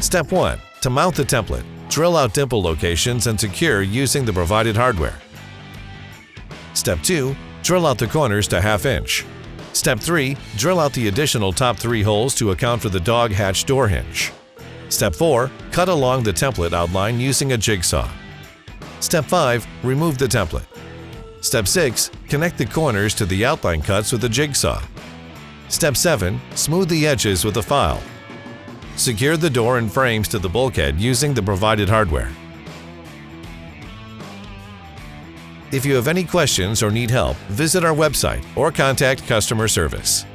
Step 1. To mount the template, drill out dimple locations and secure using the provided hardware. Step 2. Drill out the corners to 1/2 inch. Step 3. Drill out the additional top 3 holes to account for the dog hatch door hinge. Step 4. Cut along the template outline using a jigsaw. Step 5. Remove the template. Step 6. Connect the corners to the outline cuts with a jigsaw. Step 7. Smooth the edges with a file. Secure the door and frames to the bulkhead using the provided hardware. If you have any questions or need help, visit our website or contact customer service.